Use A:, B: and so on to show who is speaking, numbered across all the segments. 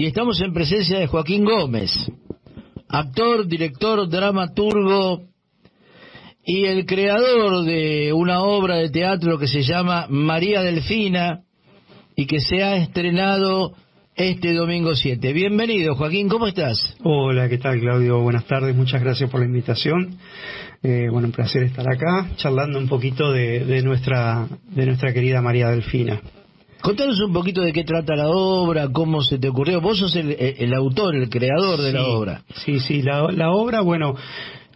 A: Y estamos en presencia de Joaquín Gómez, actor, director, dramaturgo y el creador de una obra de teatro que se llama María Delfina y que se ha estrenado este domingo 7. Bienvenido, Joaquín, ¿cómo estás?
B: Hola, ¿qué tal, Claudio? Buenas tardes, muchas gracias por la invitación. Bueno, un placer estar acá, charlando un poquito de nuestra querida María Delfina.
A: Contanos un poquito de qué trata la obra, cómo se te ocurrió. Vos sos el autor, el creador de la obra.
B: Sí, la obra, bueno,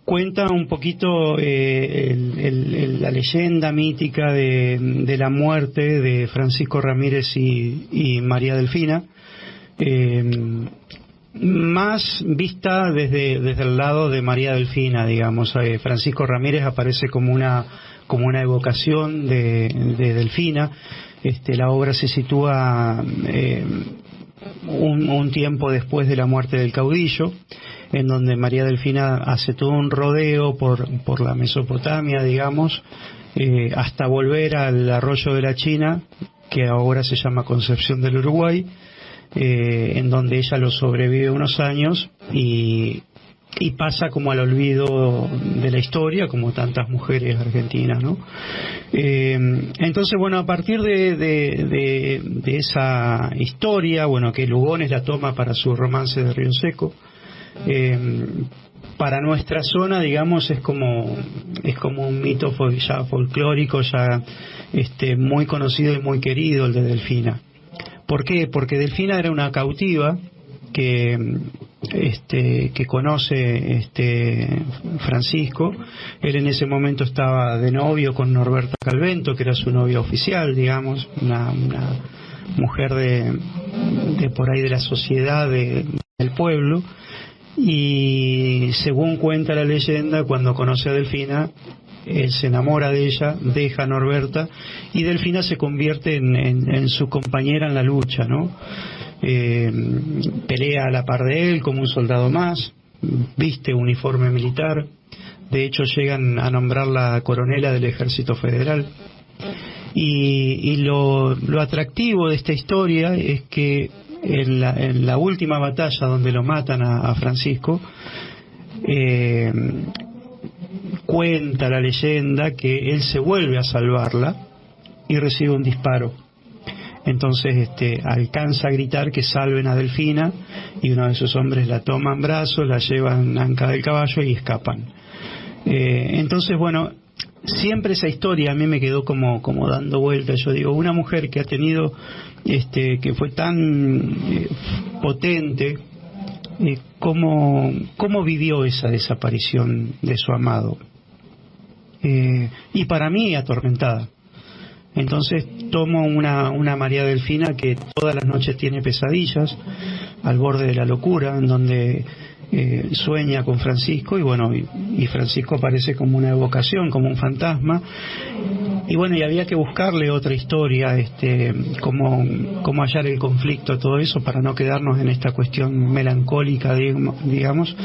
B: cuenta un poquito la leyenda mítica de la muerte de Francisco Ramírez y María Delfina, más vista desde el lado de María Delfina, digamos. Francisco Ramírez aparece como una evocación de Delfina. La obra se sitúa un tiempo después de la muerte del caudillo, en donde María Delfina hace todo un rodeo por la Mesopotamia, digamos, hasta volver al arroyo de la China, que ahora se llama Concepción del Uruguay, en donde ella lo sobrevive unos años y pasa como al olvido de la historia, como tantas mujeres argentinas, ¿no? Entonces, bueno, a partir de esa historia, bueno, que Lugones la toma para su romance de Río Seco, para nuestra zona, digamos, es como un mito ya folclórico, ya muy conocido y muy querido, el de Delfina. ¿Por qué? Porque Delfina era una cautiva que conoce Francisco. Él en ese momento estaba de novio con Norberta Calvento, que era su novia oficial, digamos, una mujer de por ahí de la sociedad del pueblo, y según cuenta la leyenda, cuando conoce a Delfina, él se enamora de ella, deja a Norberta, y Delfina se convierte en su compañera en la lucha, ¿no? Pelea a la par de él como un soldado más, viste uniforme militar, de hecho llegan a nombrarla coronela del Ejército Federal, y lo atractivo de esta historia es que en la última batalla donde lo matan a Francisco, cuenta la leyenda que él se vuelve a salvarla y recibe un disparo. Entonces alcanza a gritar que salven a Delfina, y uno de sus hombres la toma en brazos, la llevan anca del caballo y escapan. Entonces, bueno, siempre esa historia a mí me quedó como dando vueltas. Yo digo, una mujer que ha tenido, que fue tan potente, ¿cómo vivió esa desaparición de su amado? Y para mí atormentada. Entonces tomo una María Delfina que todas las noches tiene pesadillas, al borde de la locura, en donde sueña con Francisco, y bueno, y Francisco aparece como una evocación, como un fantasma, y bueno, y había que buscarle otra historia, cómo hallar el conflicto a todo eso para no quedarnos en esta cuestión melancólica, digamos,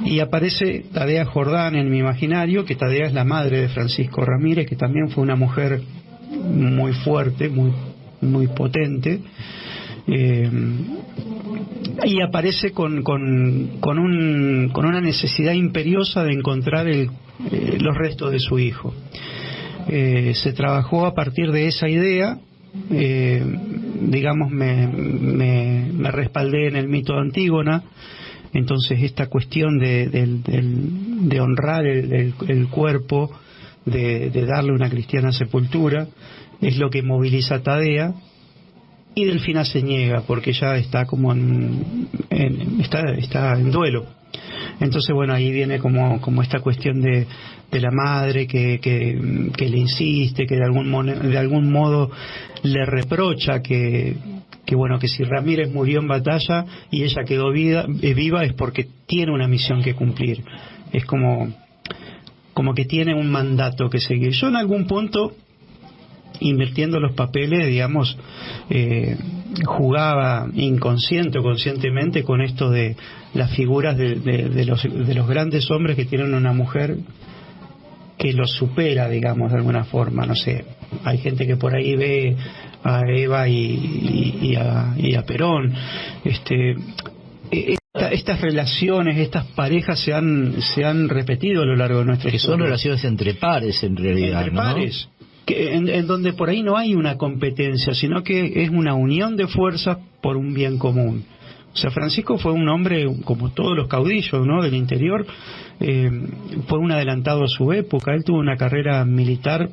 B: y aparece Tadea Jordán en mi imaginario, que Tadea es la madre de Francisco Ramírez, que también fue una mujer muy fuerte, muy potente, y aparece con una necesidad imperiosa de encontrar los restos de su hijo. Se trabajó a partir de esa idea, digamos, me respaldé en el mito de Antígona. Entonces esta cuestión de honrar el cuerpo, de darle una cristiana sepultura, es lo que moviliza a Tadea, y Delfina se niega porque ya está como está en duelo. Entonces, bueno, ahí viene como esta cuestión de la madre que le insiste, que de algún modo le reprocha que si Ramírez murió en batalla y ella quedó viva es porque tiene una misión que cumplir. Es como que tiene un mandato que seguir. Yo en algún punto, invirtiendo los papeles, digamos, jugaba inconsciente o conscientemente con esto de las figuras de los grandes hombres que tienen una mujer que lo supera, digamos, de alguna forma. No sé, hay gente que por ahí ve a Eva y a Perón. Estas relaciones, estas parejas se han repetido a lo largo de nuestra historia.
A: Son relaciones entre pares, en realidad,
B: entre
A: ¿no?
B: pares, en donde por ahí no hay una competencia, sino que es una unión de fuerzas por un bien común. O sea, Francisco fue un hombre, como todos los caudillos, ¿no?, del interior, fue un adelantado a su época. Él tuvo una carrera militar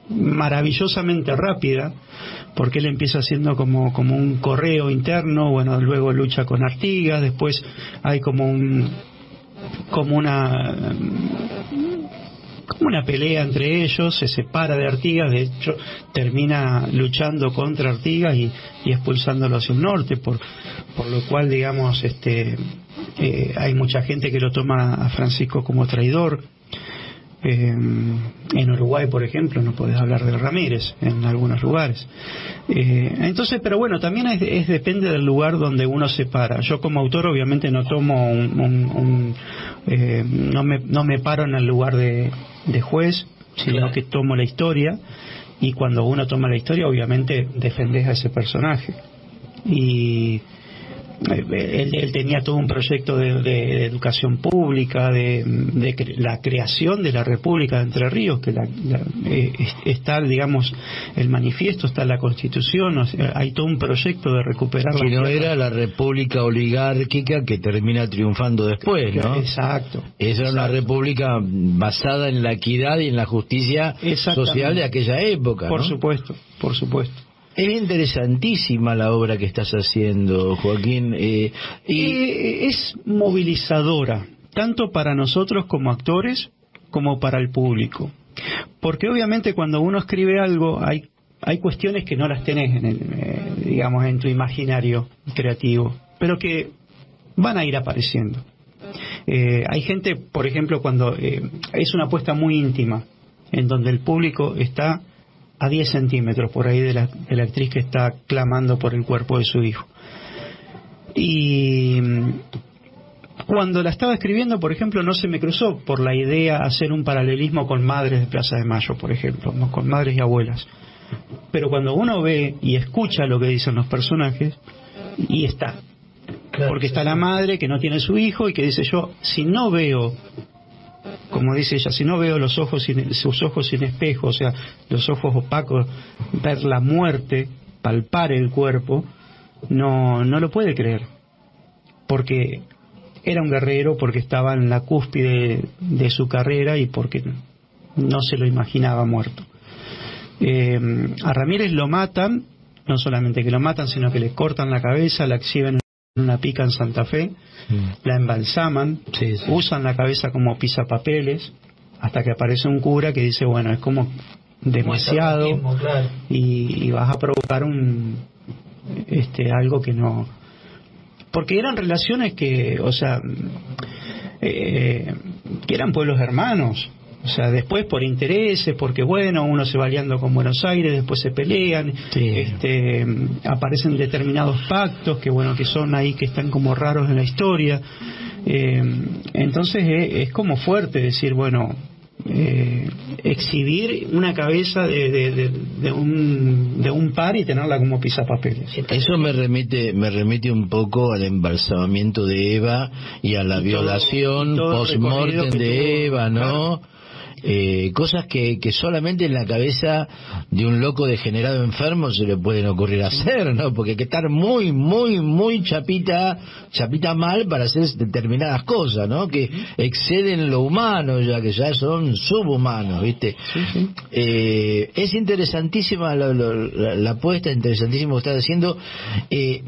B: maravillosamente rápida, porque él empieza haciendo como un correo interno, bueno, luego lucha con Artigas, después hay como una pelea entre ellos, se separa de Artigas, de hecho termina luchando contra Artigas y expulsándolo hacia el norte, por lo cual, digamos, hay mucha gente que lo toma a Francisco como traidor. En Uruguay, por ejemplo, no podés hablar de Ramírez en algunos lugares. Entonces, pero bueno, también depende del lugar donde uno se para. Yo como autor obviamente no tomo no me paro en el lugar de juez, sino
A: claro,
B: que tomo la historia, y cuando uno toma la historia obviamente defendés a ese personaje. Y él tenía todo un proyecto de educación pública, de la creación de la República de Entre Ríos, que está, digamos, el manifiesto, está la Constitución, o sea, hay todo un proyecto de recuperar
A: que no
B: tierra.
A: era la república oligárquica que termina triunfando después, ¿no?
B: Exacto.
A: Esa era una república basada en la equidad y en la justicia social de aquella época,
B: Por
A: ¿no?
B: supuesto, por supuesto.
A: Es interesantísima la obra que estás haciendo, Joaquín.
B: Es movilizadora, tanto para nosotros como actores, como para el público. Porque obviamente cuando uno escribe algo, hay cuestiones que no las tenés digamos, en tu imaginario creativo, pero que van a ir apareciendo. Hay gente, por ejemplo, cuando es una apuesta muy íntima, en donde el público está a 10 centímetros por ahí de la actriz que está clamando por el cuerpo de su hijo. Y cuando la estaba escribiendo, por ejemplo, no se me cruzó por la idea hacer un paralelismo con madres de Plaza de Mayo, por ejemplo, ¿no?, con madres y abuelas. Pero cuando uno ve y escucha lo que dicen los personajes, y está. Claro, porque está la madre que no tiene su hijo y que dice: yo, si no veo, como dice ella, si no veo sus ojos sin espejo, o sea, los ojos opacos, ver la muerte, palpar el cuerpo, no lo puede creer. Porque era un guerrero, porque estaba en la cúspide de su carrera y porque no se lo imaginaba muerto. A Ramírez lo matan, no solamente que lo matan, sino que le cortan la cabeza, la exhiben en una pica en Santa Fe, la embalsaman, usan la cabeza como pisapapeles, hasta que aparece un cura que dice: bueno, es como demasiado, claro, y vas a provocar algo que no, porque eran relaciones que, o sea, que eran pueblos hermanos. O sea, después por intereses, porque bueno, uno se va liando con Buenos Aires, después se pelean, aparecen determinados pactos que bueno, que son ahí, que están como raros en la historia. Entonces es como fuerte decir, bueno, exhibir una cabeza de un par y tenerla como pisapapeles.
A: Eso me remite un poco al embalsamamiento de Eva y a la violación post-mortem de Eva, ¿no? Claro. Cosas que solamente en la cabeza de un loco degenerado enfermo se le pueden ocurrir hacer, ¿no? Porque hay que estar muy, muy, muy chapita mal para hacer determinadas cosas, ¿no? Que exceden lo humano, ya que ya son subhumanos, ¿viste? Sí. Es interesantísima la apuesta, interesantísimo lo que estás haciendo.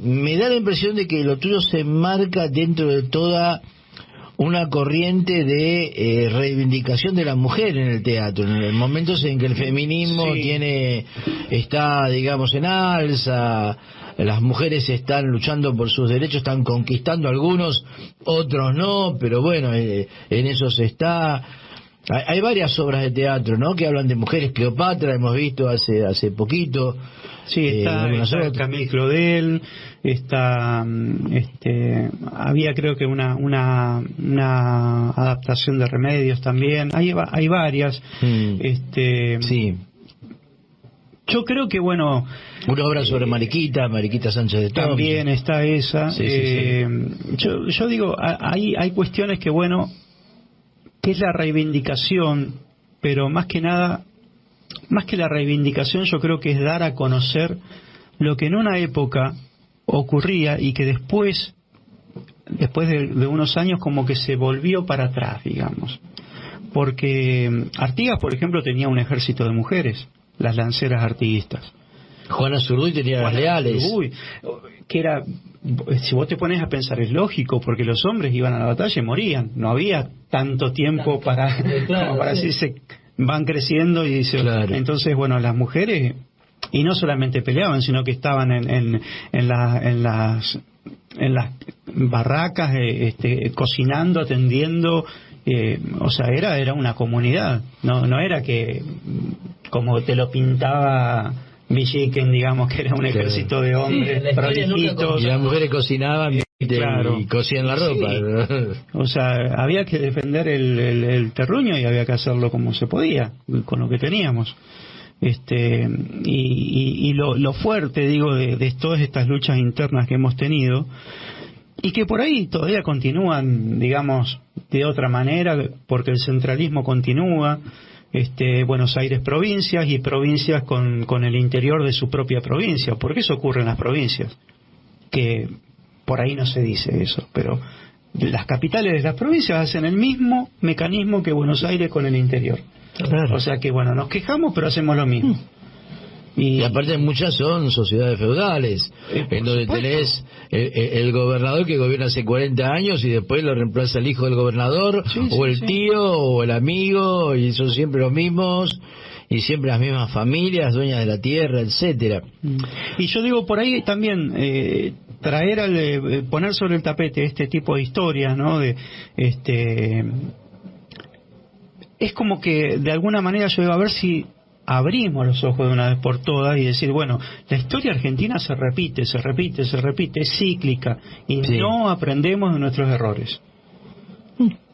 A: Me da la impresión de que lo tuyo se enmarca dentro de toda una corriente de reivindicación de la mujer en el teatro, en momentos en que el feminismo está, digamos, en alza, las mujeres están luchando por sus derechos, están conquistando algunos, otros no, pero bueno, en eso se está. Hay varias obras de teatro, ¿no?, que hablan de mujeres. Cleopatra hemos visto hace poquito.
B: Sí, está Camille Claudel, había creo que una adaptación de Remedios también. Hay varias.
A: Sí.
B: Yo creo que, bueno...
A: Una obra sobre Mariquita Sánchez de Tom.
B: También está esa.
A: Sí.
B: Yo digo, hay cuestiones que, bueno, que es la reivindicación, pero más que nada, más que la reivindicación, yo creo que es dar a conocer lo que en una época ocurría y que después de unos años como que se volvió para atrás, digamos. Porque Artigas, por ejemplo, tenía un ejército de mujeres, las lanceras artiguistas.
A: Juana Zurduy tenía las leales.
B: Zurduy, que era, si vos te pones a pensar, es lógico, porque los hombres iban a la batalla y morían. No había tanto tiempo para decir, se van creciendo y dice, claro. Entonces, bueno, las mujeres, y no solamente peleaban, sino que estaban en las barracas, cocinando, atendiendo. O sea, era una comunidad, no era que como te lo pintaba Villiquen, digamos, que era un ejército de hombres prolijitos.
A: Y las mujeres cocinaban y cosían la ropa.
B: Sí. O sea, había que defender el terruño y había que hacerlo como se podía, con lo que teníamos. Y lo fuerte, digo, de todas estas luchas internas que hemos tenido, y que por ahí todavía continúan, digamos, de otra manera, porque el centralismo continúa. Buenos Aires provincias y provincias con el interior de su propia provincia, porque eso ocurre en las provincias, que por ahí no se dice eso, pero las capitales de las provincias hacen el mismo mecanismo que Buenos Aires con el interior. Claro. O sea que, bueno, nos quejamos pero hacemos lo mismo.
A: Y aparte muchas son sociedades feudales, en donde tenés el gobernador que gobierna hace 40 años y después lo reemplaza el hijo del gobernador, el tío, o el amigo, y son siempre los mismos, y siempre las mismas familias, dueñas de la tierra, etcétera.
B: Y yo digo, por ahí también poner sobre el tapete este tipo de historias, ¿no? Es como que de alguna manera yo digo, a ver si abrimos los ojos de una vez por todas y decir, bueno, la historia argentina se repite, es cíclica, y no aprendemos de nuestros errores.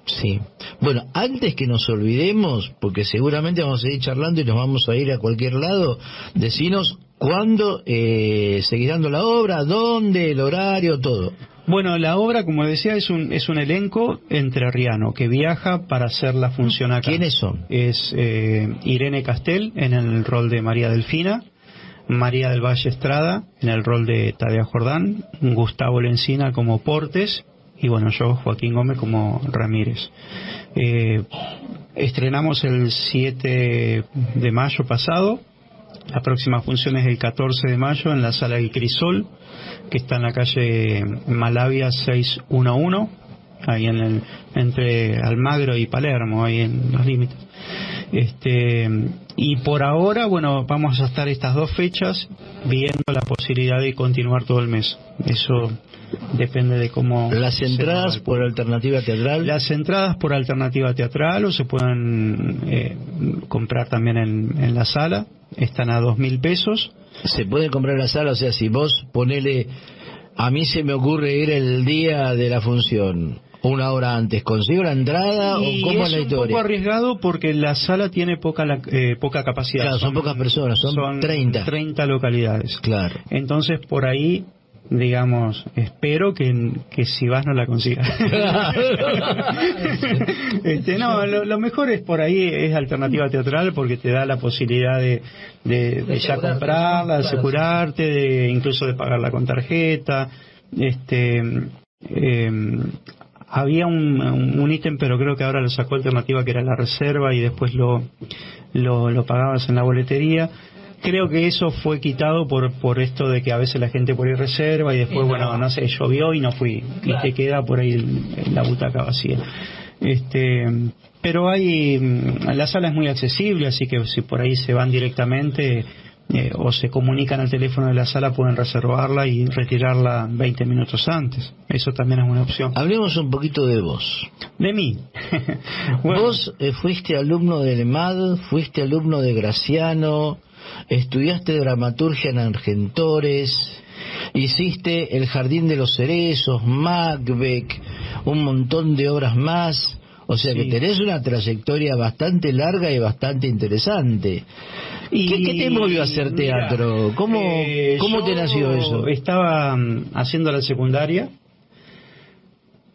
A: Sí. Bueno, antes que nos olvidemos, porque seguramente vamos a seguir charlando y nos vamos a ir a cualquier lado, decinos cuándo seguís dando la obra, dónde, el horario, todo.
B: Bueno, la obra, como decía, es un elenco entrerriano que viaja para hacer la función acá.
A: ¿Quiénes son?
B: Es Irene Castel en el rol de María Delfina, María del Valle Estrada en el rol de Tadea Jordán, Gustavo Lencina como Portes y bueno, yo, Joaquín Gómez, como Ramírez. Estrenamos el 7 de mayo pasado. La próxima función es el 14 de mayo en la Sala del Crisol, que está en la calle Malavia 611, ahí entre Almagro y Palermo, ahí en los límites. Y por ahora, bueno, vamos a estar estas dos fechas viendo la posibilidad de continuar todo el mes. Eso depende de cómo...
A: ¿Las entradas por alternativa teatral?
B: Las entradas por alternativa teatral, o se pueden comprar también en la sala. Están a 2.000 pesos.
A: Se puede comprar en la sala, o sea, si vos ponele... A mí se me ocurre ir el día de la función, una hora antes, ¿consigo la entrada o cómo es la historia?
B: Es un poco arriesgado porque la sala tiene poca capacidad.
A: Claro, son pocas personas, son 30.
B: 30 localidades.
A: Claro.
B: Entonces, por ahí, digamos, espero que si vas no la consigas. No, lo mejor es por ahí, es alternativa teatral, porque te da la posibilidad de ya comprarla, de asegurarte, incluso de pagarla con tarjeta. Había un ítem, pero creo que ahora lo sacó alternativa, que era la reserva, y después lo pagabas en la boletería. Creo que eso fue quitado por esto de que a veces la gente por ahí reserva y después, bueno, no sé, llovió y no fui. Y te queda por ahí la butaca vacía. Pero la sala es muy accesible, así que si por ahí se van directamente, o se comunican al teléfono de la sala, pueden reservarla y retirarla 20 minutos antes. Eso también es una opción.
A: Hablemos un poquito de vos.
B: De mí.
A: Bueno. Vos fuiste alumno del EMAD, fuiste alumno de Graciano, estudiaste dramaturgia en Argentores, hiciste El Jardín de los Cerezos, Macbeth, un montón de obras más. O sea que tenés una trayectoria bastante larga y bastante interesante. ¿Qué te movió a hacer teatro? ¿Cómo te nació eso?
B: Estaba haciendo la secundaria,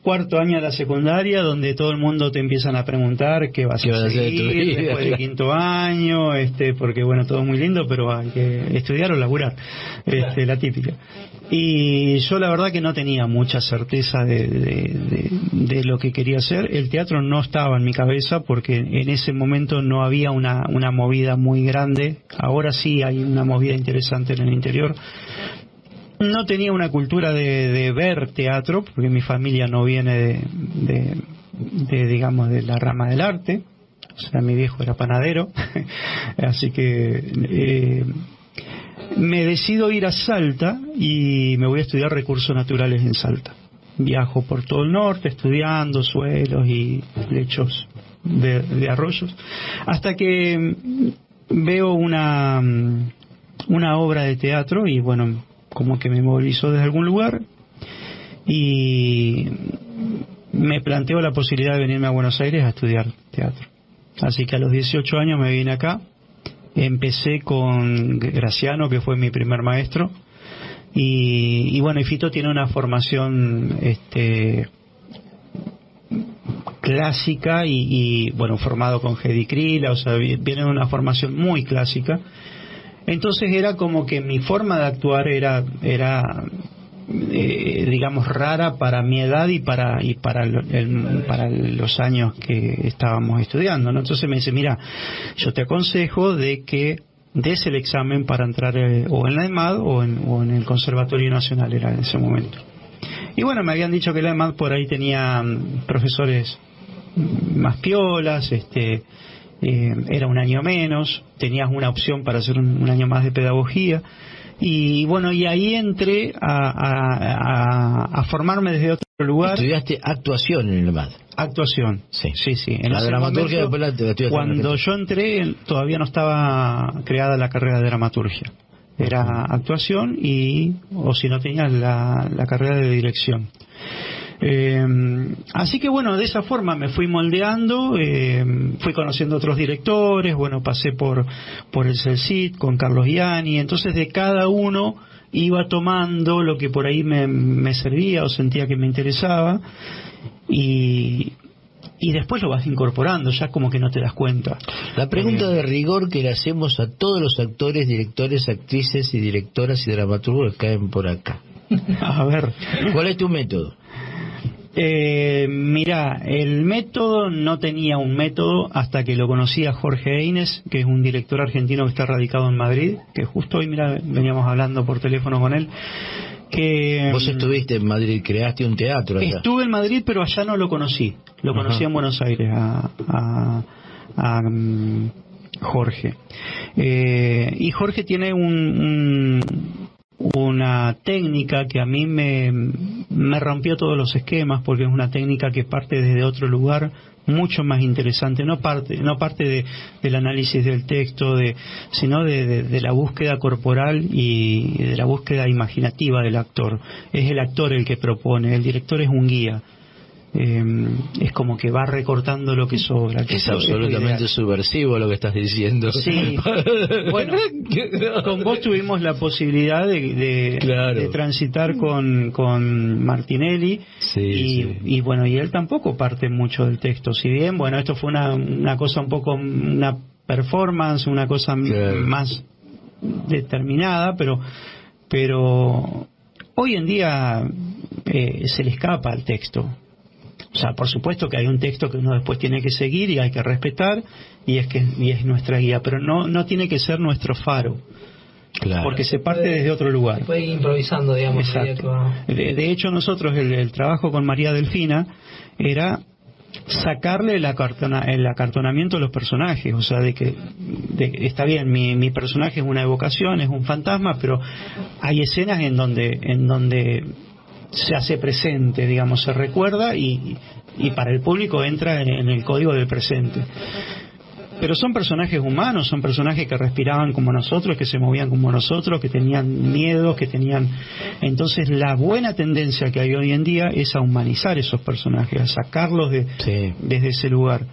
B: cuarto año de la secundaria, donde todo el mundo te empiezan a preguntar qué vas a seguir después del quinto año, porque bueno, todo muy lindo, pero hay que estudiar o laburar, la típica. Y yo la verdad que no tenía mucha certeza de lo que quería hacer. El teatro no estaba en mi cabeza porque en ese momento no había una movida muy grande. Ahora sí hay una movida interesante en el interior. No tenía una cultura de ver teatro, porque mi familia no viene digamos, de la rama del arte. O sea, mi viejo era panadero, así que me decido ir a Salta y me voy a estudiar recursos naturales en Salta. Viajo por todo el norte estudiando suelos y lechos de arroyos, hasta que veo una obra de teatro y bueno, como que me movilizó desde algún lugar y me planteo la posibilidad de venirme a Buenos Aires a estudiar teatro. Así que a los 18 años me vine acá, empecé con Graciano, que fue mi primer maestro, y bueno, y Fito tiene una formación clásica y bueno, formado con Hedy Krila, o sea, viene de una formación muy clásica. Entonces era como que mi forma de actuar era digamos rara para mi edad y para los años que estábamos estudiando, ¿no? Entonces me dice, mira, yo te aconsejo de que des el examen para entrar o en la EMAD o en el Conservatorio Nacional, era en ese momento. Y bueno, me habían dicho que la EMAD por ahí tenía profesores más piolas, era un año menos, tenías una opción para hacer un año más de pedagogía. Y bueno, y ahí entré a formarme desde otro lugar.
A: ¿Estudiaste actuación en el MAD?
B: Actuación, sí. En
A: la dramaturgia
B: momento, después cuando yo entré todavía no estaba creada la carrera de dramaturgia. Era actuación o si no tenías la carrera de dirección. Así que bueno, de esa forma me fui moldeando, fui conociendo otros directores, bueno, pasé por el CELCIT con Carlos Gianni, entonces de cada uno iba tomando lo que por ahí me servía o sentía que me interesaba y después lo vas incorporando, ya como que no te das cuenta.
A: La pregunta de rigor que le hacemos a todos los actores, directores, actrices y directoras y dramaturgos que caen por acá.
B: A ver,
A: ¿cuál es tu método?
B: Mira, el método, no tenía un método hasta que lo conocí a Jorge Eines, que es un director argentino que está radicado en Madrid, que justo hoy, mira, veníamos hablando por teléfono con él.
A: Vos estuviste en Madrid, creaste un teatro allá.
B: Estuve en Madrid, pero allá no lo conocí. Lo conocí en Buenos Aires a Jorge. Y Jorge tiene una técnica que a mí me rompió todos los esquemas, porque es una técnica que parte desde otro lugar mucho más interesante, no parte del análisis del texto, sino de la búsqueda corporal y de la búsqueda imaginativa del actor. Es el actor el que propone, el director es un guía. Es como que va recortando lo que sobra.
A: Es absolutamente subversivo lo que estás diciendo.
B: Sí. Bueno, con vos tuvimos la posibilidad de transitar con Martinelli. Y bueno, y él tampoco parte mucho del texto. Si bien, bueno, esto fue una cosa un poco, una performance, una cosa más determinada, pero hoy en día se le escapa al texto. O sea, por supuesto que hay un texto que uno después tiene que seguir y hay que respetar, y es nuestra guía, pero no tiene que ser nuestro faro. Claro. Porque se parte desde otro lugar.
C: Puede ir improvisando, digamos.
B: Exacto. De hecho, nosotros el trabajo con María Delfina era sacarle el acartonamiento a los personajes, o sea, está bien, mi personaje es una evocación, es un fantasma, pero hay escenas en donde se hace presente, digamos, se recuerda y para el público entra en el código del presente. Pero son personajes humanos, son personajes que respiraban como nosotros, que se movían como nosotros, que tenían miedos, que tenían... Entonces la buena tendencia que hay hoy en día es a humanizar esos personajes, a sacarlos desde ese lugar.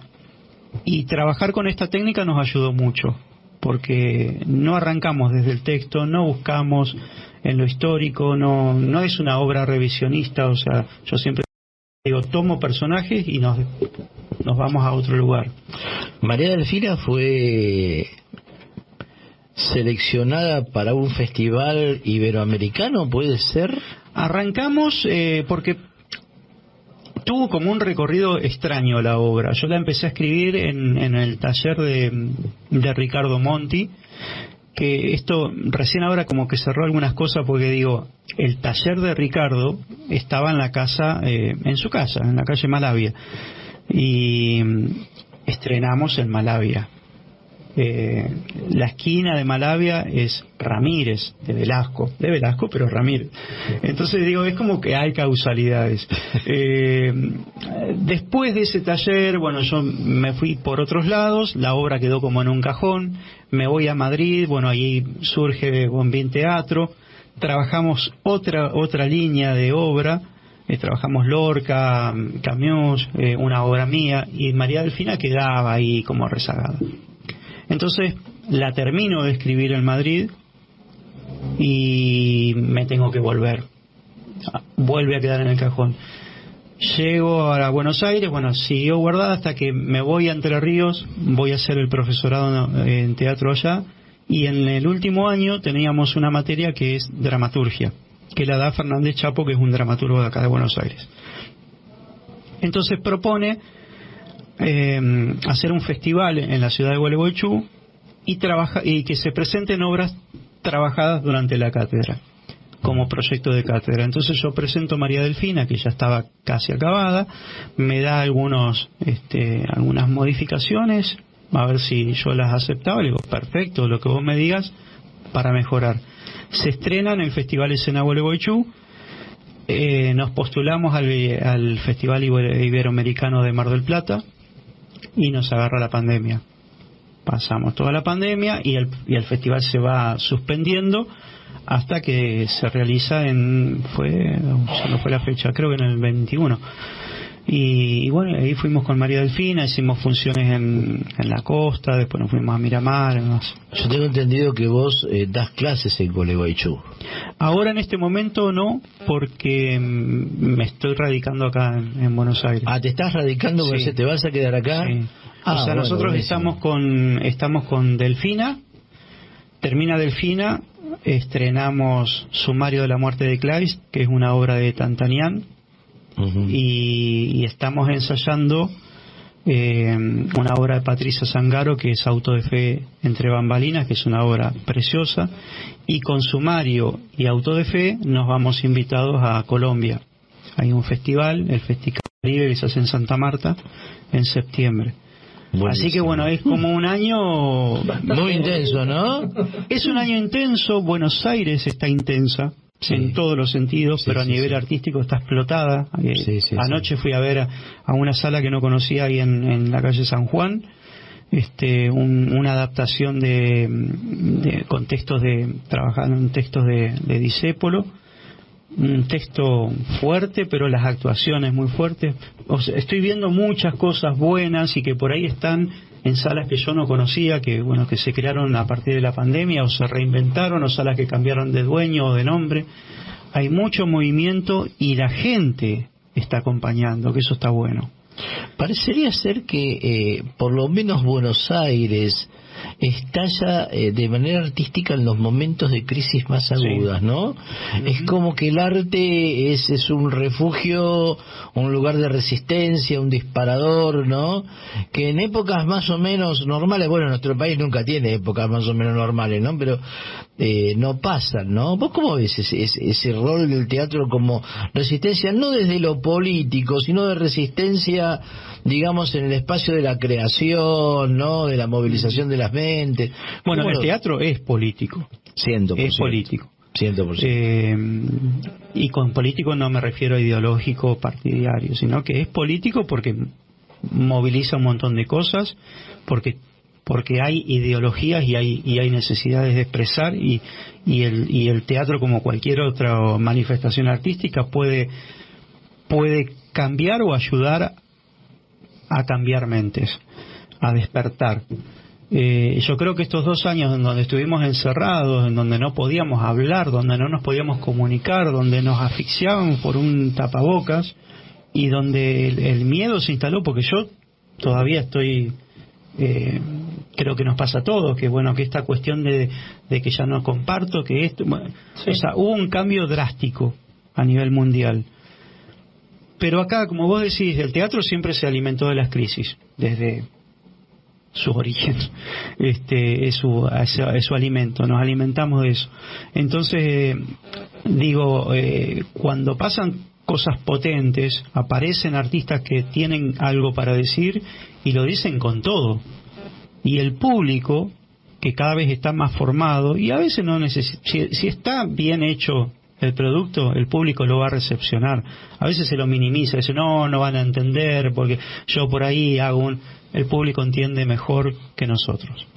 B: Y trabajar con esta técnica nos ayudó mucho, porque no arrancamos desde el texto, no buscamos en lo histórico, no es una obra revisionista, o sea, yo siempre digo, tomo personajes y nos vamos a otro lugar.
A: María Delfina fue seleccionada para un festival iberoamericano, ¿puede ser?
B: Arrancamos porque tuvo como un recorrido extraño la obra. Yo la empecé a escribir en el taller de Ricardo Monti, que esto recién ahora como que cerró algunas cosas, porque digo, el taller de Ricardo estaba en la casa, en su casa, en la calle Malavia, y estrenamos en Malavia. La esquina de Malavia es Ramírez, de Velasco, pero Ramírez. Entonces digo, es como que hay causalidades. Después de ese taller, bueno, yo me fui por otros lados, la obra quedó como en un cajón, me voy a Madrid, bueno, ahí surge Bombín Teatro, trabajamos otra línea de obra, trabajamos Lorca, Camus, una obra mía, y María Delfina quedaba ahí como rezagada. Entonces la termino de escribir en Madrid y me tengo que volver. Vuelve a quedar en el cajón. Llego a Buenos Aires, bueno, siguió guardada hasta que me voy a Entre Ríos, voy a hacer el profesorado en teatro allá, y en el último año teníamos una materia que es dramaturgia, que la da Fernández Chapo, que es un dramaturgo de acá de Buenos Aires. Entonces propone hacer un festival en la ciudad de Gualeguaychú y que se presenten obras trabajadas durante la cátedra como proyecto de cátedra. Entonces yo presento María Delfina, que ya estaba casi acabada, me da algunas modificaciones, a ver si yo las aceptaba. Le digo, perfecto, lo que vos me digas para mejorar. Se estrena en el Festival Escena Gualeguaychú. Nos postulamos al Festival Iberoamericano de Mar del Plata y nos agarra la pandemia. Pasamos toda la pandemia y el festival se va suspendiendo hasta que se realiza ya no fue la fecha, creo que en el 21. Y bueno, ahí fuimos con María Delfina, hicimos funciones en la costa, después nos fuimos a Miramar.
A: Yo tengo entendido que vos das clases en Gualeguaychú.
B: Ahora en este momento no, porque me estoy radicando acá en Buenos Aires.
A: Ah, ¿te estás radicando?
B: Sí.
A: ¿Te vas a quedar acá?
B: Sí. O sea, nosotros
A: buenísimo.
B: estamos con Delfina, termina Delfina, estrenamos Sumario de la muerte de Kleist, que es una obra de Tantanian. Uh-huh. Y estamos ensayando una obra de Patricia Zangaro, que es Auto de Fe entre bambalinas, que es una obra preciosa, y con Sumario y Auto de Fe nos vamos invitados a Colombia. Hay un festival, el Festival Caribe, que se hace en Santa Marta en septiembre. Buenísimo. Así que bueno, es como un año
A: muy intenso, ¿no?
B: Es un año intenso. Buenos Aires está intensa. Sí. En todos los sentidos, pero a nivel artístico está explotada. Anoche fui a ver a una sala que no conocía ahí en la calle San Juan, una adaptación con textos trabajando en textos de Discépolo, un texto fuerte, pero las actuaciones muy fuertes. O sea, estoy viendo muchas cosas buenas y que por ahí están en salas que yo no conocía, que se crearon a partir de la pandemia o se reinventaron, o salas que cambiaron de dueño o de nombre. Hay mucho movimiento y la gente está acompañando, que eso está bueno.
A: Parecería ser que por lo menos Buenos Aires estalla de manera artística en los momentos de crisis más agudas, ¿no? Uh-huh. Es como que el arte es un refugio, un lugar de resistencia, un disparador, ¿no? Que en épocas más o menos normales, bueno, nuestro país nunca tiene épocas más o menos normales, ¿no? Pero no pasan, ¿no? ¿Vos cómo ves ese rol del teatro como resistencia, no desde lo político, sino de resistencia, digamos, en el espacio de la creación, ¿no? De la movilización de las mentes?
B: Bueno, el teatro es político.
A: 100%.
B: Es político.
A: 100%.
B: Y con político no me refiero a ideológico partidario, sino que es político porque moviliza un montón de cosas, porque hay ideologías y hay necesidades de expresar, y el teatro, como cualquier otra manifestación artística, puede cambiar o ayudar a cambiar mentes, a despertar. Yo creo que estos 2 años en donde estuvimos encerrados, en donde no podíamos hablar, donde no nos podíamos comunicar, donde nos asfixiaban por un tapabocas, y donde el miedo se instaló, porque yo todavía estoy, creo que nos pasa a todos, que bueno, que esta cuestión de que ya no comparto, que esto, bueno, sí. O sea, hubo un cambio drástico a nivel mundial. Pero acá, como vos decís, el teatro siempre se alimentó de las crisis, desde su origen, es su alimento, nos alimentamos de eso. Entonces, digo, cuando pasan cosas potentes, aparecen artistas que tienen algo para decir y lo dicen con todo. Y el público, que cada vez está más formado, y a veces no necesita, si está bien hecho el producto, el público lo va a recepcionar. A veces se lo minimiza, dice no van a entender porque yo por ahí hago el público entiende mejor que nosotros.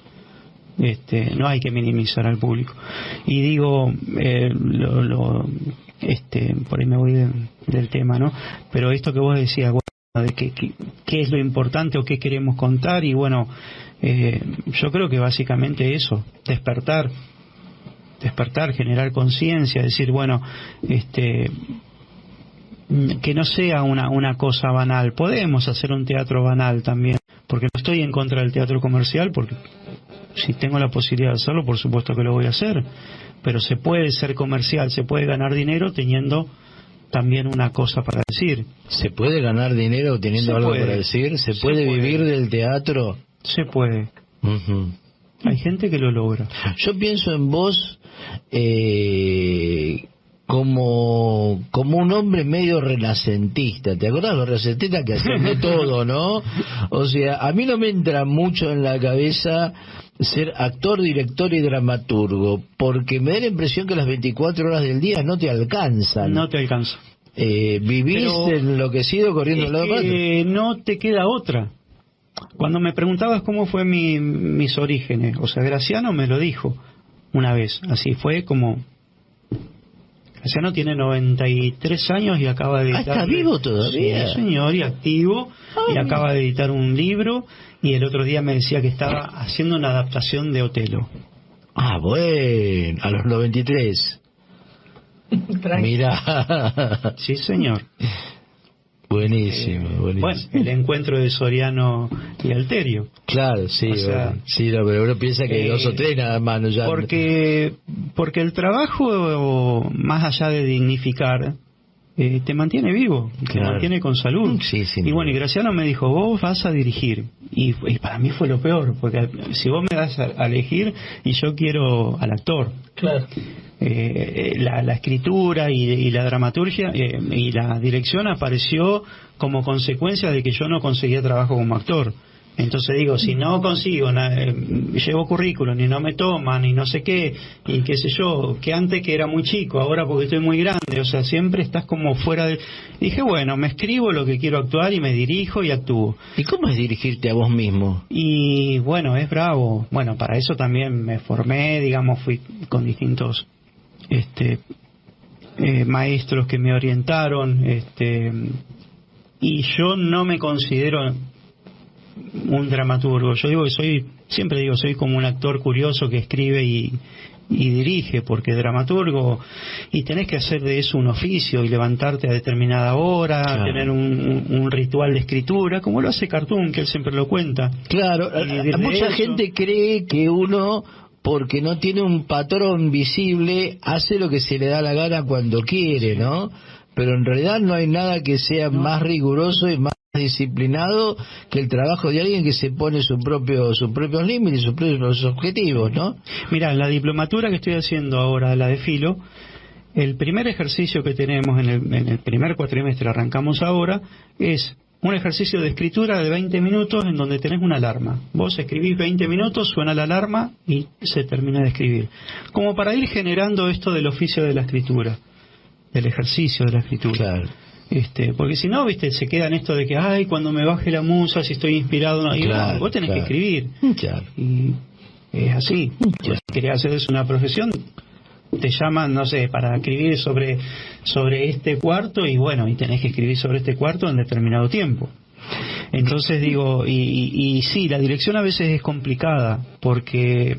B: No hay que minimizar al público. Y digo, por ahí me voy del tema, ¿no? Pero esto que vos decías, bueno, de qué es lo importante o qué queremos contar, y bueno, yo creo que básicamente eso, despertar, generar conciencia, decir, bueno, que no sea una cosa banal. Podemos hacer un teatro banal también, porque no estoy en contra del teatro comercial, porque si tengo la posibilidad de hacerlo, por supuesto que lo voy a hacer, pero se puede ser comercial, se puede ganar dinero teniendo también una cosa para decir.
A: ¿Se puede ganar dinero teniendo algo para decir? ¿Se puede vivir del teatro?
B: Se puede.
A: Uh-huh.
B: Hay gente que lo logra.
A: Yo pienso en vos como un hombre medio renacentista. ¿Te acordás los renacentistas que hacían de todo, no? O sea, a mí no me entra mucho en la cabeza ser actor, director y dramaturgo, porque me da la impresión que las 24 horas del día no te alcanzan.
B: No te alcanza.
A: Vivís enloquecido corriendo al lado de otro.
B: No te queda otra. Cuando me preguntabas cómo fue mis orígenes, o sea, Graciano me lo dijo una vez, así fue como... Graciano tiene 93 años y acaba de editar...
A: ¿Está vivo todavía?
B: Sí, señor, y activo, y acaba de editar un libro, y el otro día me decía que estaba haciendo una adaptación de Otelo.
A: Ah, bueno, a los 93. Mirá.
B: Sí, señor.
A: Buenísimo, buenísimo.
B: Bueno, el encuentro de Soriano y Alterio.
A: Claro, sí, sí, no, pero uno piensa que 2 o 3 nada más, no ya.
B: Porque el trabajo, más allá de dignificar, te mantiene vivo, te mantiene con salud.
A: Sí, sí,
B: y bueno, y Graciano me dijo, vos vas a dirigir. Y para mí fue lo peor, porque si vos me das a elegir, y yo quiero al actor.
A: Claro.
B: La escritura y la dramaturgia y la dirección apareció como consecuencia de que yo no conseguía trabajo como actor. Entonces digo, si no consigo, llevo currículum y no me toman y no sé qué, y qué sé yo, que antes que era muy chico, ahora porque estoy muy grande, o sea, siempre estás como fuera de... Dije, bueno, me escribo lo que quiero actuar y me dirijo y actúo.
A: ¿Y cómo es dirigirte a vos mismo?
B: Y bueno, es bravo. Bueno, para eso también me formé, digamos, fui con distintos maestros que me orientaron, y yo no me considero un dramaturgo. Yo digo que siempre digo, soy como un actor curioso que escribe y dirige, porque dramaturgo, y tenés que hacer de eso un oficio y levantarte a determinada hora, claro, tener un ritual de escritura, como lo hace Cartoon, que él siempre lo cuenta.
A: Claro, mucha gente cree que uno, porque no tiene un patrón visible, hace lo que se le da la gana cuando quiere, ¿no? Pero en realidad no hay nada que sea más riguroso y más disciplinado que el trabajo de alguien que se pone sus propios límites, sus propios objetivos, ¿no?
B: Mira, la diplomatura que estoy haciendo ahora, la de Filo, el primer ejercicio que tenemos en el primer cuatrimestre, arrancamos ahora, es un ejercicio de escritura de 20 minutos en donde tenés una alarma. Vos escribís 20 minutos, suena la alarma y se termina de escribir. Como para ir generando esto del oficio de la escritura, del ejercicio de la escritura.
A: Claro.
B: Porque si no, se queda en esto de que, ay, cuando me baje la musa, si estoy inspirado, no, y
A: claro,
B: vos tenés que escribir.
A: Claro.
B: Y es así.
A: Claro.
B: Si querés hacer eso una profesión, te llaman, no sé, para escribir sobre este cuarto y tenés que escribir sobre este cuarto en determinado tiempo. Entonces digo, y sí, la dirección a veces es complicada, porque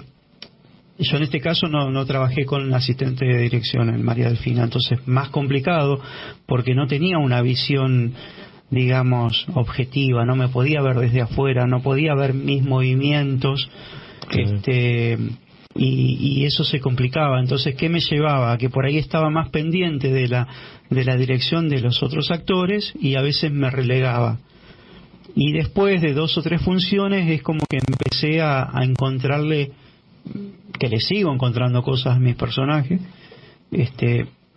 B: yo en este caso no trabajé con asistente de dirección en María Delfina, entonces más complicado, porque no tenía una visión, digamos, objetiva, no me podía ver desde afuera, no podía ver mis movimientos, y eso se complicaba. Entonces, ¿qué me llevaba? Que por ahí estaba más pendiente de la dirección de los otros actores y a veces me relegaba. Y después de 2 o 3 funciones es como que empecé a encontrarle, que le sigo encontrando cosas a mis personajes,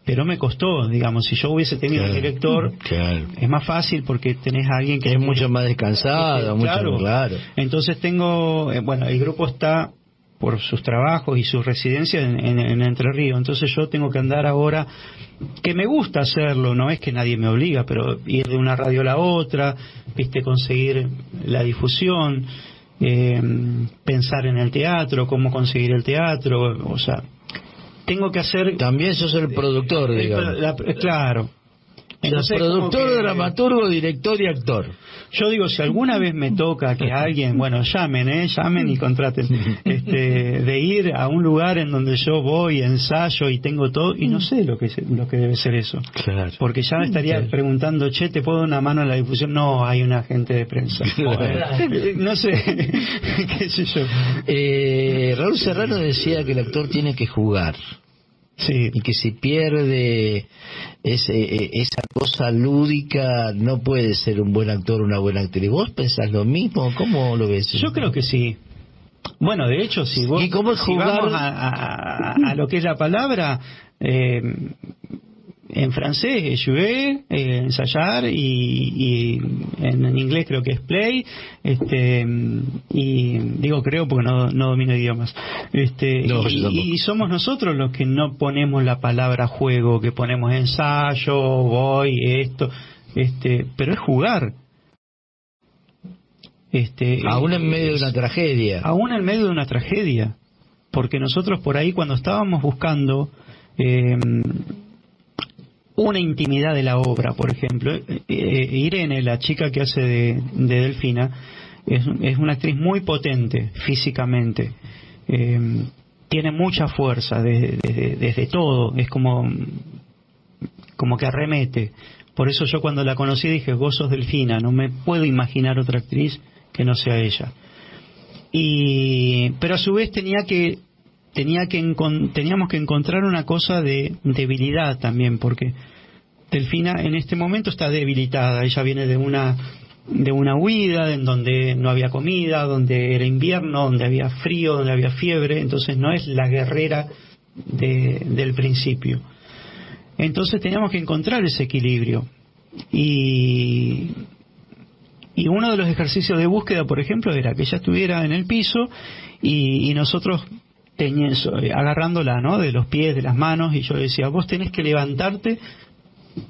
B: pero me costó, digamos, si yo hubiese tenido un director, es más fácil porque tenés a alguien que
A: es mucho más descansado, claro.
B: Entonces tengo, el grupo está por sus trabajos y sus residencias en Entre Ríos, entonces yo tengo que andar ahora, que me gusta hacerlo, no es que nadie me obliga, pero ir de una radio a la otra, conseguir la difusión, pensar en el teatro, cómo conseguir el teatro, o sea, tengo que hacer...
A: También sos el productor, digamos.
B: Claro. Entonces,
A: productor, dramaturgo, director y actor.
B: Yo digo, si alguna vez me toca que alguien, llamen y contraten, de ir a un lugar en donde yo voy, ensayo y tengo todo, y no sé lo que debe ser eso.
A: Claro.
B: Porque ya me estaría preguntando, ¿te puedo dar una mano en la difusión? No, hay un agente de prensa. No sé, qué sé yo.
A: Raúl Serrano decía que el actor tiene que jugar.
B: Sí.
A: Y que si pierde esa cosa lúdica no puede ser un buen actor o una buena actriz. ¿Vos pensás lo mismo? ¿Cómo lo ves?
B: Yo creo que sí. Bueno, de hecho, si vos,
A: ¿y cómo
B: si vamos a lo que es la palabra, en francés es jouer, ensayar, y en inglés creo que es play, y digo creo porque no domino idiomas, y somos nosotros los que no ponemos la palabra juego, que ponemos ensayo, voy, pero es jugar.
A: Aún en medio de una tragedia.
B: Aún en medio de una tragedia, porque nosotros por ahí cuando estábamos buscando una intimidad de la obra, por ejemplo, Irene, la chica que hace de Delfina, es una actriz muy potente físicamente, tiene mucha fuerza desde todo, es como que arremete. Por eso yo cuando la conocí dije, vos sos Delfina, no me puedo imaginar otra actriz que no sea ella. Pero a su vez teníamos que encontrar una cosa de debilidad también, porque Delfina en este momento está debilitada. Ella viene de una huida en donde no había comida, donde era invierno, donde había frío, donde había fiebre, entonces no es la guerrera del principio. Entonces teníamos que encontrar ese equilibrio, y uno de los ejercicios de búsqueda, por ejemplo, era que ella estuviera en el piso y nosotros agarrándola, ¿no?, de los pies, de las manos, y yo le decía, vos tenés que levantarte,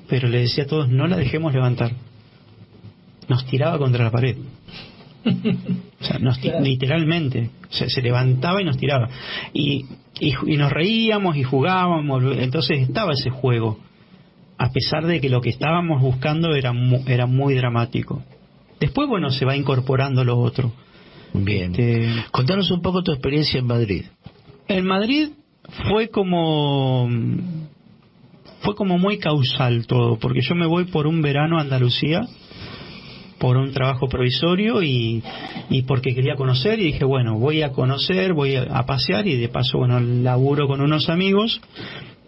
B: pero le decía a todos, no la dejemos levantar. Nos tiraba contra la pared. O sea, literalmente, o sea, se levantaba y nos tiraba. Y nos reíamos y jugábamos, entonces estaba ese juego, a pesar de que lo que estábamos buscando era muy dramático. Después, se va incorporando lo otro.
A: Bien. Contanos un poco tu experiencia en Madrid.
B: En Madrid fue como muy causal todo, porque yo me voy por un verano a Andalucía, por un trabajo provisorio y porque quería conocer, y dije, voy a conocer, voy a pasear, y de paso, laburo con unos amigos,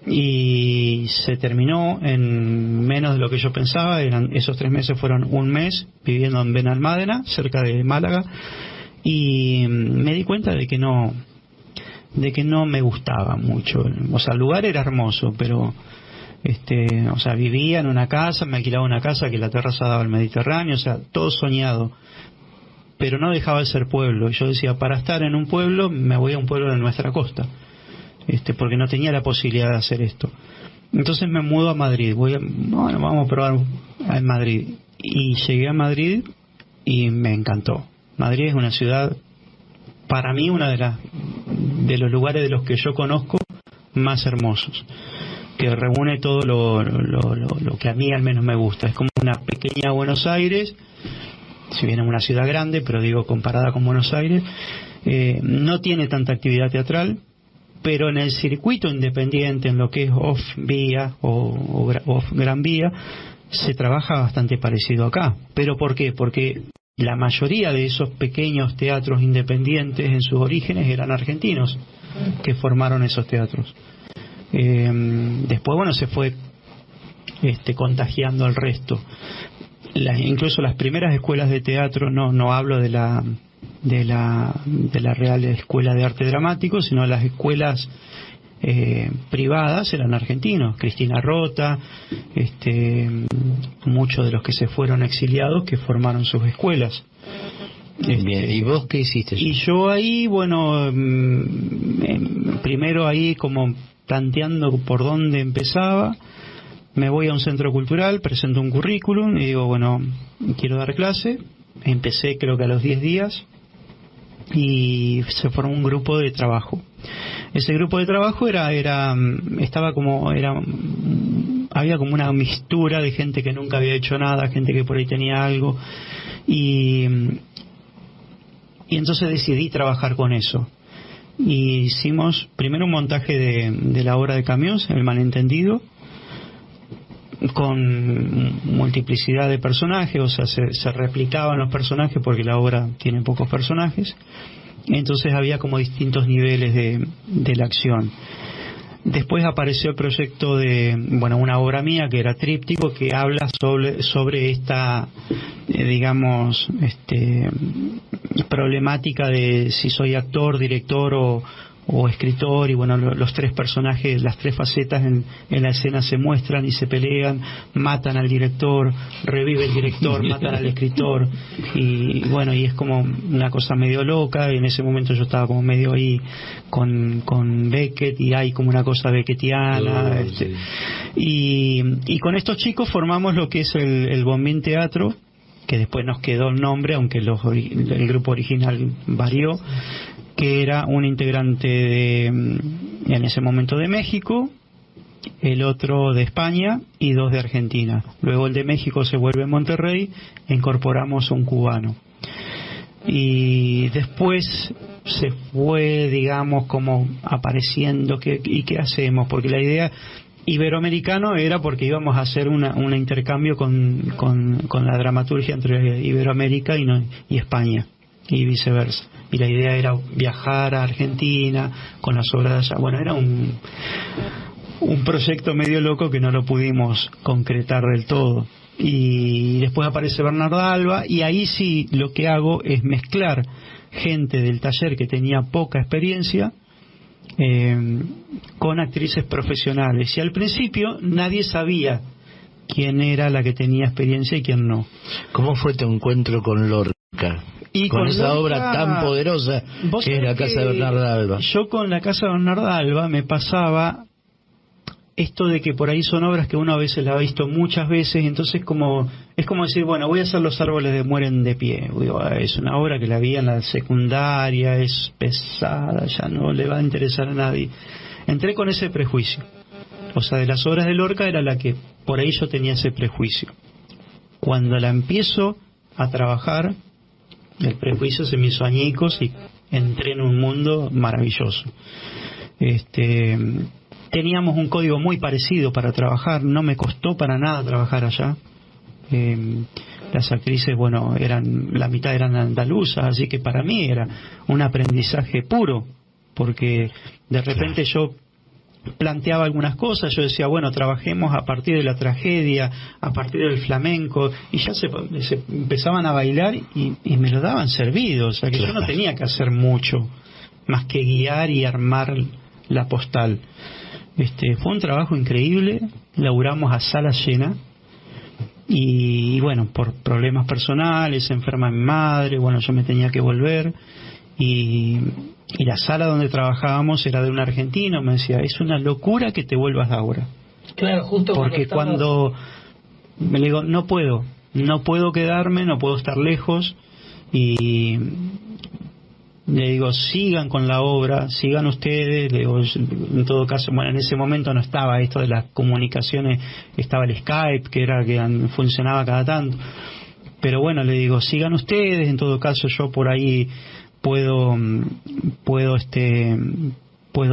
B: y se terminó en menos de lo que yo pensaba. Esos 3 meses fueron un mes viviendo en Benalmádena, cerca de Málaga, y me di cuenta de que no me gustaba mucho. O sea, el lugar era hermoso, pero o sea, vivía en una casa, me alquilaba una casa que la terraza daba al Mediterráneo, o sea, todo soñado, pero no dejaba de ser pueblo. Yo decía, para estar en un pueblo me voy a un pueblo de nuestra costa, porque no tenía la posibilidad de hacer esto. Entonces me mudo a Madrid. Vamos a probar en Madrid, y llegué a Madrid y me encantó. Madrid es una ciudad, para mí, una de los lugares de los que yo conozco más hermosos, que reúne todo lo que a mí al menos me gusta. Es como una pequeña Buenos Aires, si bien es una ciudad grande, pero digo, comparada con Buenos Aires, no tiene tanta actividad teatral, pero en el circuito independiente, en lo que es off vía o off gran vía, se trabaja bastante parecido acá. ¿Pero por qué? Porque la mayoría de esos pequeños teatros independientes en sus orígenes eran argentinos que formaron esos teatros. Después, bueno, se fue contagiando al resto. Incluso las primeras escuelas de teatro, no hablo de la Real Escuela de Arte Dramático, sino las escuelas privadas eran argentinos. Cristina Rota, muchos de los que se fueron exiliados que formaron sus escuelas.
A: Bien, ¿y vos qué hiciste?
B: Y yo ahí, bueno, primero ahí como planteando por dónde empezaba, me voy a un centro cultural, presento un currículum y digo, bueno, quiero dar clase. Empecé creo que a los 10 días y se formó un grupo de trabajo. Ese grupo de trabajo había como una mixtura de gente que nunca había hecho nada, gente que por ahí tenía algo, y entonces decidí trabajar con eso. Y hicimos primero un montaje de la obra de Camus, El malentendido, con multiplicidad de personajes, o sea, se replicaban los personajes porque la obra tiene pocos personajes, entonces había como distintos niveles de la acción. Después apareció el proyecto de, una obra mía que era Tríptico, que habla sobre esta, problemática de si soy actor, director o escritor, y los 3 personajes, las 3 facetas en la escena se muestran y se pelean, matan al director, revive el director, matan al escritor, y es como una cosa medio loca. Y en ese momento yo estaba como medio ahí con Beckett, y hay como una cosa beckettiana,
A: sí.
B: Y con estos chicos formamos lo que es el Bombín Teatro, que después nos quedó el nombre, aunque el grupo original varió, que era un integrante en ese momento de México, el otro de España y 2 de Argentina. Luego el de México se vuelve a Monterrey, e incorporamos un cubano. Y después se fue, como apareciendo, ¿y qué hacemos? Porque la idea iberoamericano era porque íbamos a hacer un intercambio con la dramaturgia entre Iberoamérica y España, y viceversa. Y la idea era viajar a Argentina con las obras de allá. Era un proyecto medio loco que no lo pudimos concretar del todo. Y después aparece Bernardo Alba, y ahí sí lo que hago es mezclar gente del taller que tenía poca experiencia con actrices profesionales. Y al principio nadie sabía quién era la que tenía experiencia y quién no.
A: ¿Cómo fue tu encuentro con Lorca? Y con esa Lorca, obra tan poderosa que es la Casa de Bernardo Alba.
B: Yo con la Casa de Bernardo Alba me pasaba esto de que por ahí son obras que uno a veces la ha visto muchas veces, entonces es como decir, voy a hacer Los árboles de mueren de pie. Es una obra que la vi en la secundaria, es pesada, ya no le va a interesar a nadie. Entré con ese prejuicio. O sea, de las obras de Lorca era la que por ahí yo tenía ese prejuicio. Cuando la empiezo a trabajar, el prejuicio se me hizo añicos y entré en un mundo maravilloso. Teníamos un código muy parecido para trabajar, no me costó para nada trabajar allá. Las actrices, la mitad eran andaluzas, así que para mí era un aprendizaje puro, porque de repente yo planteaba algunas cosas. Yo decía, bueno, trabajemos a partir de la tragedia, a partir del flamenco, y ya se empezaban a bailar y me lo daban servido. O sea que yo no tenía que hacer mucho más que guiar y armar la postal. Fue un trabajo increíble, laburamos a sala llena. Y bueno, por problemas personales, enferma mi madre, bueno, yo me tenía que volver, y la sala donde trabajábamos era de un argentino. Me decía, es una locura que te vuelvas ahora.
A: Claro, justo
B: porque cuando me digo, no puedo quedarme, no puedo estar lejos, y le digo, sigan con la obra, sigan ustedes. Le digo, en todo caso, bueno, en ese momento no estaba esto de las comunicaciones, estaba el Skype, que funcionaba cada tanto, pero bueno, le digo, sigan ustedes, en todo caso yo por ahí puedo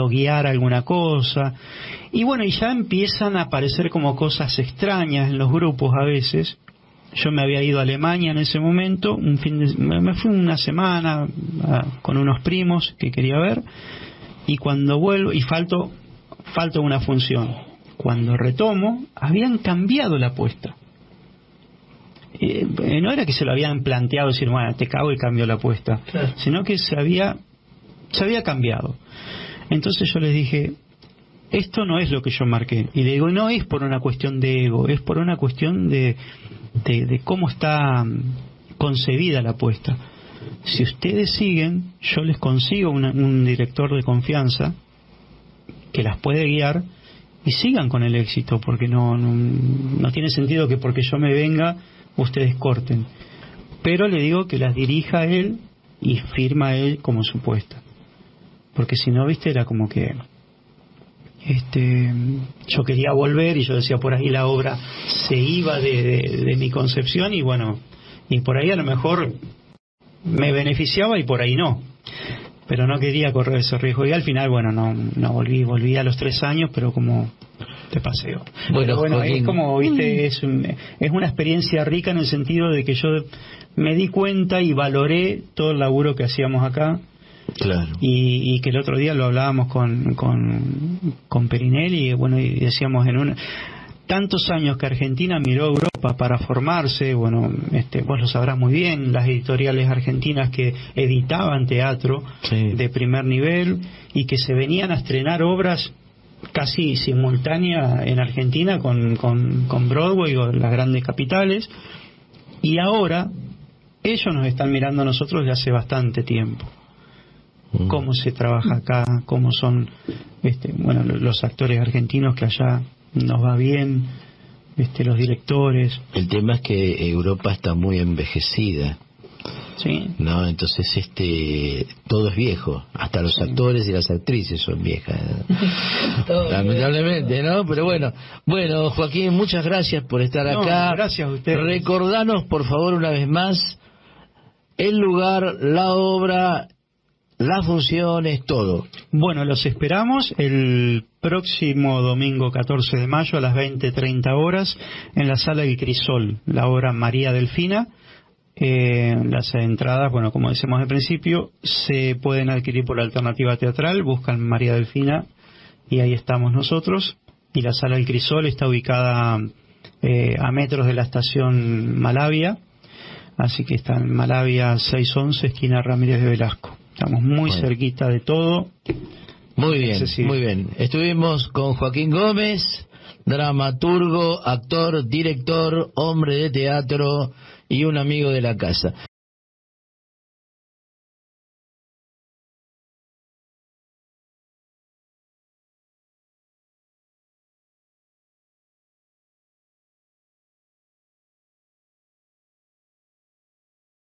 B: guiar alguna cosa. Y bueno, y ya empiezan a aparecer como cosas extrañas en los grupos a veces. Yo me había ido a Alemania en ese momento, me fui una semana con unos primos que quería ver, y cuando vuelvo, y falto una función. Cuando retomo, habían cambiado la apuesta. No era que se lo habían planteado, decir, bueno, te cago y cambio la apuesta, claro, sino que se había cambiado. Entonces yo les dije, esto no es lo que yo marqué. Y le digo, no es por una cuestión de ego, es por una cuestión de cómo está concebida la apuesta. Si ustedes siguen, yo les consigo un director de confianza que las puede guiar, y sigan con el éxito, porque no tiene sentido que porque yo me venga ustedes corten. Pero le digo que las dirija él y firma él como su puesta, porque si no, viste, era como que yo quería volver, y yo decía, por ahí la obra se iba de mi concepción, y bueno, y por ahí a lo mejor me beneficiaba y por ahí no, pero no quería correr ese riesgo. Y al final, bueno, no volví a los 3 años, pero como de paseo. Bueno, es como, viste, es una experiencia rica en el sentido de que yo me di cuenta y valoré todo el laburo que hacíamos acá. Claro. Y que el otro día lo hablábamos con Perinelli, y bueno, y decíamos, tantos años que Argentina miró a Europa para formarse. Bueno, vos lo sabrás muy bien, las editoriales argentinas que editaban teatro, sí, de primer nivel, y que se venían a estrenar obras casi simultánea en Argentina con Broadway o las grandes capitales, y ahora ellos nos están mirando a nosotros desde hace bastante tiempo. Cómo se trabaja acá, cómo son los actores argentinos, que allá nos va bien, los directores. El tema es que Europa está muy envejecida. Sí. No, entonces todo es viejo, hasta los actores y las actrices son viejas. Lamentablemente, ¿no? Pero bueno, Joaquín, muchas gracias por estar acá. Gracias a usted. Recordanos, por favor, una vez más el lugar, la obra, las funciones, todo. Bueno, los esperamos el próximo domingo 14 de mayo a las 20:30 horas en la Sala del Crisol, la obra María Delfina. Las entradas, bueno, como decíamos al principio, se pueden adquirir por la alternativa teatral. Buscan María Delfina y ahí estamos nosotros. Y la Sala del Crisol está ubicada a metros de la estación Malavia, así que está en Malavia 611, esquina Ramírez de Velasco. Estamos muy cerquita de todo. Muy bien, muy bien. Estuvimos con Joaquín Gómez, dramaturgo, actor, director, hombre de teatro y un amigo de la casa.